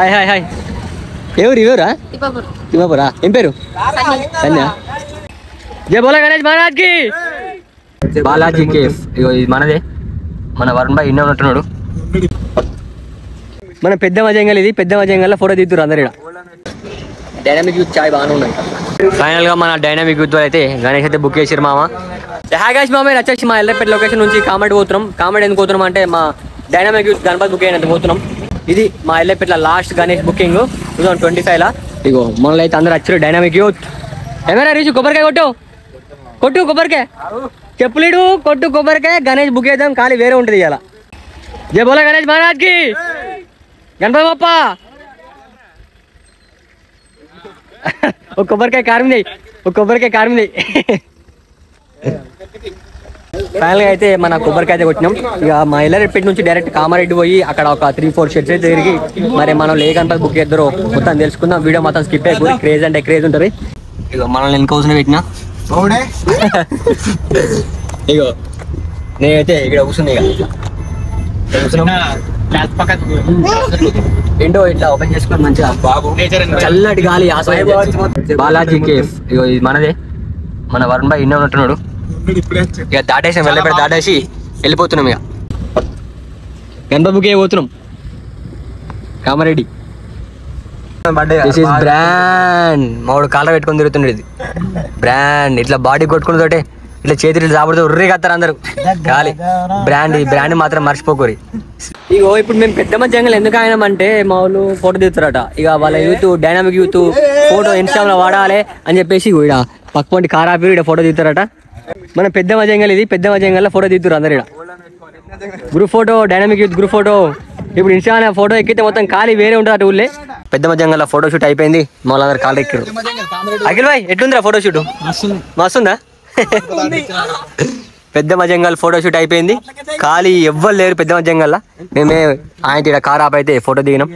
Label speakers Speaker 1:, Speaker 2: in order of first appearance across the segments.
Speaker 1: Hi hi hi ఎవరా తిమ్మాపురా ఏం పేరు సన్యా జై బోలా గణేష్ మహారాజ్ కి బాలాజీ కేఫ్ ఇగో ఇది మనదే మన వరుణ్ భాయ్ ఇన్నే ఉన్నట్టున్నాడు మన పెద్ద మజంగల్ ఇది పెద్ద మజంగల్లో ఫోటో తీద్దురు అందరు ఇక్కడ డైనామిక్ యూత్ చాయ్ బాగానే ఉన్నాయి ఫైనల్ గా మన డైనామిక్ యూత్ అయితే గణేష్ అయితే బుక్ చేసారు మామ హ్యాగాష్ మామ వచ్చేసి మా ఎల్లపేట లొకేషన్ నుంచి కామెడీ పోతున్నాం కామెడీ ఎందుకు పోతున్నాం అంటే మా డైనామిక్ యూత్ గణపతి బుక్ అయినందుకు పోతున్నాం ఇది మా ఎల్లపేట లాస్ట్ గణేష్ బుకింగ్ 2025 లా ఇగో మనలో అయితే అందరు వచ్చారు డైనామిక్ యూత్ ఏమైనా రీచు కొబ్బరికాయ కొట్టు కొబ్బరికాయ చెప్పులీడు కొట్టు కొబ్బరికాయ గణేష్ బుక్ చేద్దాం ఖాళీ వేరే ఉంటుంది ఇలా జై బోలా గణేష్ మహారాజ్ కి గణపతి బప్ప ఒక కొబ్బరికాయ కారం ఫైనల్ గా అయితే మన కొబ్బరికాయ అయితే కొట్టినాం ఇక మా ఎల్లారెడ్డిపేట నుంచి డైరెక్ట్ కామారెడ్డి పోయి అక్కడ ఒక 3-4 షెడ్స్ అయితే తిరిగి మరి మనం ఏ గణపతి బుక్ చేద్దరో మొత్తం తెలుసుకుందాం వీడియో మొత్తం స్కిప్ అయిపోయి క్రేజ్ అంటే క్రేజ్ ఉంటుంది ఇక మనల్ని ఎన్నికోసం పెట్టినా ఇగో నేనైతే ఇక్కడ కూర్చున్నా ఏంటో ఇట్లా ఓపెన్ చేసుకుని మంచిగా చల్లటి గాలి బాలాజీ కేఫ్ ఇగో ఇది మనదే మన వరుణ్ భాయ్ ఇన్నే ఉన్నట్టున్నాడు ఇక దాటేసాం వెళ్ళబెట్టి దాటేసి వెళ్ళిపోతున్నాం ఇక గణపతి బుక్ అయిపోతున్నాం కామారెడ్డి బ్రాండ్ మావాడు కాలర్ పెట్టుకొని తిరుగుతుండే ఇది బ్రాండ్ ఇట్లా బాడీ కొట్టుకున్న తోటే ఇట్లా చేతులు చాపడుతూ ఉర్రీ కత్తారు అందరు గాలి బ్రాండ్ మాత్రం మర్చిపోకూరి ఇగో ఇప్పుడు మేము పెద్ద జంగల్ ఎందుకు ఆయనమంటే మా వాళ్ళు ఫోటో తీస్తారట ఇక వాళ్ళ youth dynamic youth photo Instagram లో వాడాలి అని చెప్పేసి ఇక్కడ పక్కంటి కారాపి ఇక్కడ ఫోటో తీస్తారట మన పెద్ద మజంగల్ ఇది పెద్ద మజంగల్లో ఫోటో తీస్తారు అందరు ఇక్కడ group photo dynamic youth group photo ఇప్పుడు ఇన్స్టాగ్రామ్ ఫోటో ఎక్కితే మొత్తం ఖాళీ వేరే ఉంటుంది అటు ఊళ్ళే పెద్ద మజంగల్లో ఫోటో షూట్ అయిపోయింది వాళ్ళందరూ కాళ్ళు ఎక్కారు అఖిల్ భాయ్ ఎట్లుందిరా ఫోటో షూట్ మస్తుందా పెద్ద మజంగల్ ఫోటో షూట్ అయిపోయింది ఖాళీ ఎవ్వరు లేరు పెద్ద మజంగల్లా మేమే ఆయన ఇక్కడ కార్ ఆప్ అయితే ఫోటో దిగినాం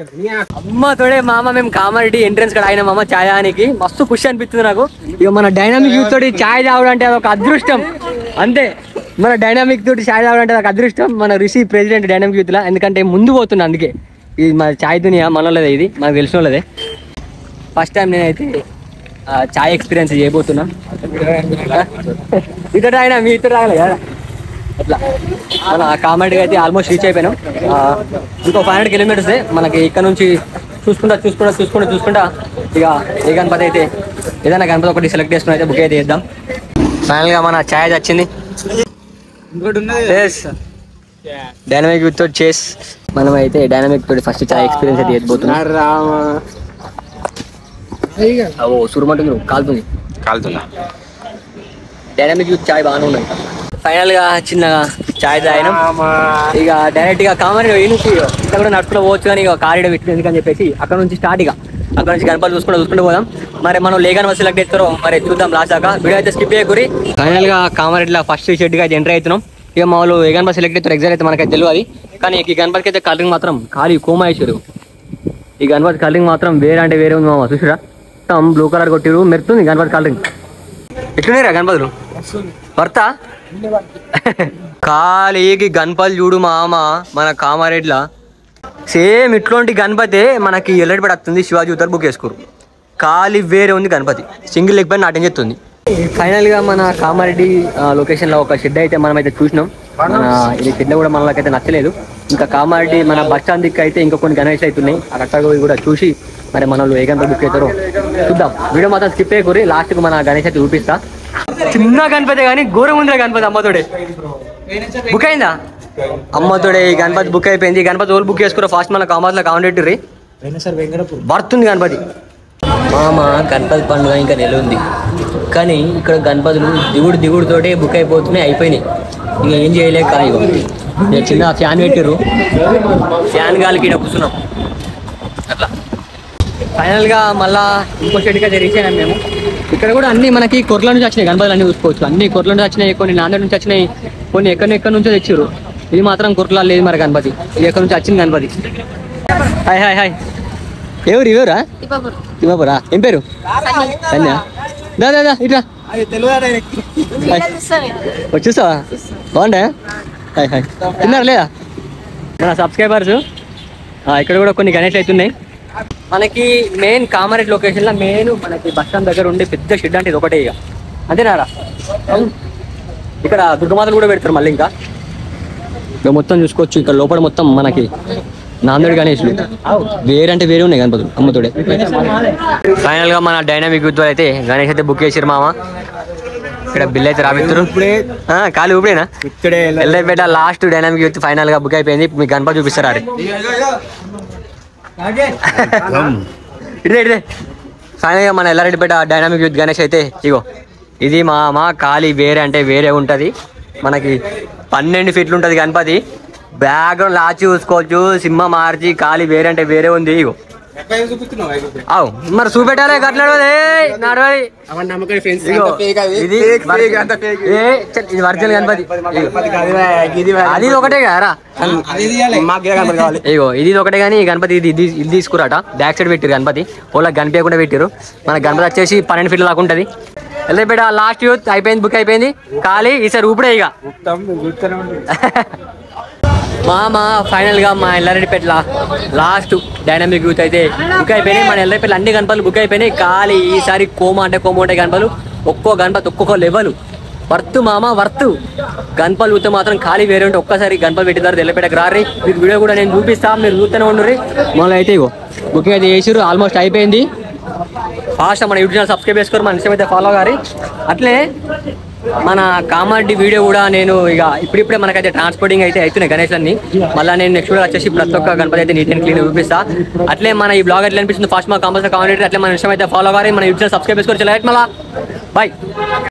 Speaker 1: అమ్మ తోడే మామ మేము కామారెడ్డి ఎంట్రెన్స్ కాడ అయినా మామ ఛాయానికి మస్తు ఖుషి అనిపిస్తుంది నాకు ఇక మన డైనామిక్ యూత్ తోటి ఛాయ్ తాగడం అంటే అదొక అదృష్టం అంతే మన డైనామిక్ తోటి ఛాయ్ తాగడం అంటే అదొక అదృష్టం మన రిషి ప్రెసిడెంట్ డైనామిక్ యూత్ లా ఎందుకంటే ముందు పోతున్నా అందుకే ఇది మన ఛాయ్ దునియా మనోళ్ళదే ఇది మనకు తెలిసిన వాళ్ళదే ఫస్ట్ టైం నేనైతే ఛాయ్ ఎక్స్పీరియన్స్ చేయబోతున్నా ఇతడు ఆయన మీ ఇతడు రాగలే కదా అట్లా మన కామారెడ్డికి అయితే ఆల్మోస్ట్ రీచ్ అయిపోయినాం ఇంకో 500 కిలోమీటర్స్ మనకి ఇక్కడ నుంచి చూసుకుంటా ఇక ఏ గణపతి అయితే ఏదైనా గణపతి ఒకటి సెలెక్ట్ చేసుకుని అయితే బుక్ అయితే చేద్దాం ఫైనల్ గా మన ఛాయ్ వచ్చింది డైనామిక్ యూత్ తోటి చేస్ మనం అయితే డైనామిక్ తోటి ఫస్ట్ ఛాయ్ ఎక్స్పీరియన్స్ అయితే చేయబోతున్నాం సురమంటుంది కాలుతుంది డైనామిక్ యూత్ ఛాయ్ బాగానే ఉన్నాయి ఫైనల్ గా చిన్నగా ఛాయ్ తాగినాం ఇక డైరెక్ట్ గా కామారెడ్డి నుంచి ఇక్కడ కూడా నడుచుకుంటూ పోవచ్చు కానీ ఇక కారిడ పెట్టింది ఎందుకని చెప్పేసి అక్కడ నుంచి స్టార్ట్ ఇక అక్కడ నుంచి గణపతి చూసుకుంటూ పోదాం మరి మనం లేగాని బస్సు సెలెక్ట్ చేస్తారో మరి చూద్దాం లాస్ట్ దాకా వీడియో అయితే స్కిప్ చేయకూరి ఫైనల్ గా కామారెడ్డిలో ఫస్ట్ షెడ్ గా అయితే ఎంటర్ అవుతున్నాం ఇక మా వాళ్ళు ఏ గణపతి సెలెక్ట్ చేస్తారు ఎగ్జాక్ట్ అయితే మనకైతే తెలియదు కానీ ఈ గణపతికి అయితే కలరింగ్ మాత్రం ఖాళీ కోమా వేసారు ఈ గణపతి కలరింగ్ మాత్రం వేరే అంటే వేరే ఉంది మామ చూసిరా బ్లూ కలర్ కొట్టిరు మెరుతుంది గణపతి కలరింగ్ ఎట్లున్నారా గణపతులు భర్త ఖాళీకి గణపతి చూడు మామ మన కామారెడ్డిలా సేమ్ ఇట్లాంటి గణపతి మనకి ఎల్లడిపడి వస్తుంది శివాజీ ఉత్తర్ బుక్ చేసుకోరు ఖాళీ వేరే ఉంది గణపతి సింగిల్ లెగ్ పైన నాట్యం చేస్తుంది ఫైనల్ గా మన కామారెడ్డి లొకేషన్ లో ఒక షెడ్ అయితే మనం అయితే చూసినాం మన ఇది షెడ్ కూడా మనకైతే నచ్చలేదు ఇంకా కామారెడ్డి మన బస్ స్టాండ్ దిక్కు అయితే ఇంకా కొన్ని గణేష్ అవుతున్నాయి అక్కడ కూడా చూసి మరి మన వాళ్ళు ఏ గణపతి బుక్ అవుతారో చూద్దాం వీడియో మాత్రం స్కిప్ చేయకూరి లాస్ట్ కు మన గణేష్ అయితే చూపిస్తా చిన్న గణపతి కానీ ఘోరం ఉంది గణపతి అమ్మతోడే బుక్ అయిందా అమ్మతోడే ఈ గణపతి బుక్ అయిపోయింది గణపతి వాళ్ళు బుక్ చేసుకురా ఫాస్ట్ మన కామర్స్ లో కామెంటరీ బర్తుంది గణపతి మామ గణపతి పండుగ ఇంకా నెల ఉంది కానీ ఇక్కడ గణపతులు దిగుడుతోటే బుక్ అయిపోయినాయి ఇంకా ఏం చేయలేక ఇక చిన్న ఫ్యాన్ పెట్టిర్రు ఫ్యాన్ గాలికి ఇక్కడ కూర్చున్నాం అట్లా ఫైనల్ గా మళ్ళా ఇంకో షెడ్కి అయితే రీచ్ అయినాం మేము ఇక్కడ కూడా అన్ని మనకి కొర్ల నుంచి వచ్చినాయి గణపతులు అన్ని చూసుకోవచ్చు అన్ని కొర్ల నుంచి వచ్చినాయి కొన్ని నాందేడ్ నుంచి వచ్చినాయి కొన్ని ఎక్కడి నుంచో తెచ్చారు ఇది మాత్రం కొర్లా లేదు మరి గణపతి ఇది ఎక్కడి నుంచి వచ్చింది గణపతి హాయ్ హాయ్ హాయ్ ఎవరా తిమ్మాపురా ఏం పేరు సన్యా దా ఇట్లా వచ్చేసావా బాగుండే హాయ్ హాయ్ తిన్నారా లేదా మన సబ్స్క్రైబర్స్ ఇక్కడ కూడా కొన్ని గణేష్ అవుతున్నాయి మనకి మెయిన్ కామారెడ్డి లొకేషన్లో మెయిన్ మనకి బస్ స్టాండ్ దగ్గర ఉండే పెద్ద షెడ్ అంటే ఇది ఒకటే ఇక అంతేనారా. ఇక్కడ దుర్గమాతలు కూడా పెడతారు మళ్ళీ ఇంకా మొత్తం చూసుకోవచ్చు. ఇక్కడ లోపల మొత్తం మనకి నాందేడు గణేష్లు వేరంటే వేరే ఉన్నాయి గణపతులు అమ్మతోడే. ఫైనల్ గా మన డైనామిక్ యూత్ అయితే గణేష్ అయితే బుక్ చేసారు మామ. ఇక్కడ బిల్ అయితే రాబెత్తారు ఖాళీ ఊపిడేనా ఎల్లైపేట లాస్ట్ డైనామిక్ యూత్ ఫైనల్ గా బుక్ అయిపోయింది. మీకు గణపతి చూపిస్తారు అరే ఇదే ఫైనల్ గా మన ఎల్లారెడ్డిపేట డైనామిక్ యూత్ గణేష్ అయితే ఇగో ఇది మా ఖాళీ వేరే అంటే వేరే ఉంటది. మనకి 12 ఫీట్లు ఉంటది గణపతి. బ్యాక్గ్రౌండ్ లాచి చూసుకోవచ్చు. సింహ మార్చి ఖాళీ వేరే అంటే వేరే ఉంది. ఇగో అవు మరి చూపెట్టాలి నడవాలి. ఇది వర్జల్ గణపతి అది ఒకటే కదరా. ఇగో ఇది ఒకటే కానీ గణపతి ఇది తీసుకురాట బ్యాక్ సైడ్ పెట్టారు గణపతి. వాళ్ళకి కనిపించకుండా పెట్టారు. మన గణపతి వచ్చేసి 12 ఫీట్ల దాకా ఉంటది. వెళ్ళిపోయా లాస్ట్ యూత్ అయిపోయింది బుక్ అయిపోయింది ఖాళీ ఈసారి ఊపిడే ఇక మా ఫైనల్ గా మా ఎల్లారెడ్డిపేట లాస్ట్ డైనామిక్ యూత్ అయితే బుక్ అయిపోయినాయి. మన ఎల్లారెడ్డిపేట అన్ని గణపతులు బుక్ అయిపోయినాయి ఖాళీ. ఈసారి కోమ ఉంటాయి గణపతులు. ఒక్కో గణపతి ఒక్కొక్క లెవెల్ వర్త్ వర్త్ గణపతులు చూస్తే మాత్రం ఖాళీ వేరే ఉంటే ఒక్కసారి గణపతి పెట్టిదారు ఎల్లారెడ్డిపేటకి రారి. మీకు వీడియో కూడా నేను చూపిస్తా మీరు చూస్తూనే ఉండరు. మళ్ళీ అయితే ఇగో బుకింగ్ అయితే చేసారు ఆల్మోస్ట్ అయిపోయింది. ఫాస్ట్ మన యూట్యూబ్ ఛానల్ సబ్స్క్రైబ్ చేసుకోరు మన ఇష్టం అయితే ఫాలో గారి. అట్లే మన కామారెడ్డి వీడియో కూడా నేను ఇక ఇప్పుడిప్పుడే మనకైతే ట్రాన్స్పోర్టింగ్ అయితే అవుతున్నాయి గణేష్లన్నీ. మళ్ళీ నేను నెక్స్ట్ వీడియో వచ్చేసి ప్రతి ఒక్క గణపతి అయితే నీట్ అండ్ క్లీన్ చూపిస్తా. అట్లే మన ఈ బ్లాగ్ ఎట్లా అనిపిస్తుంది ఫాస్ట్ మా కంపల్సరీ కామెంట్ అట్లే మన ఇష్టం అయితే ఫాలో గారి మన యూట్యూబ్ ఛానల్ సబ్స్క్రైబ్ చేసుకోవచ్చు. మళ్ళీ బాయ్.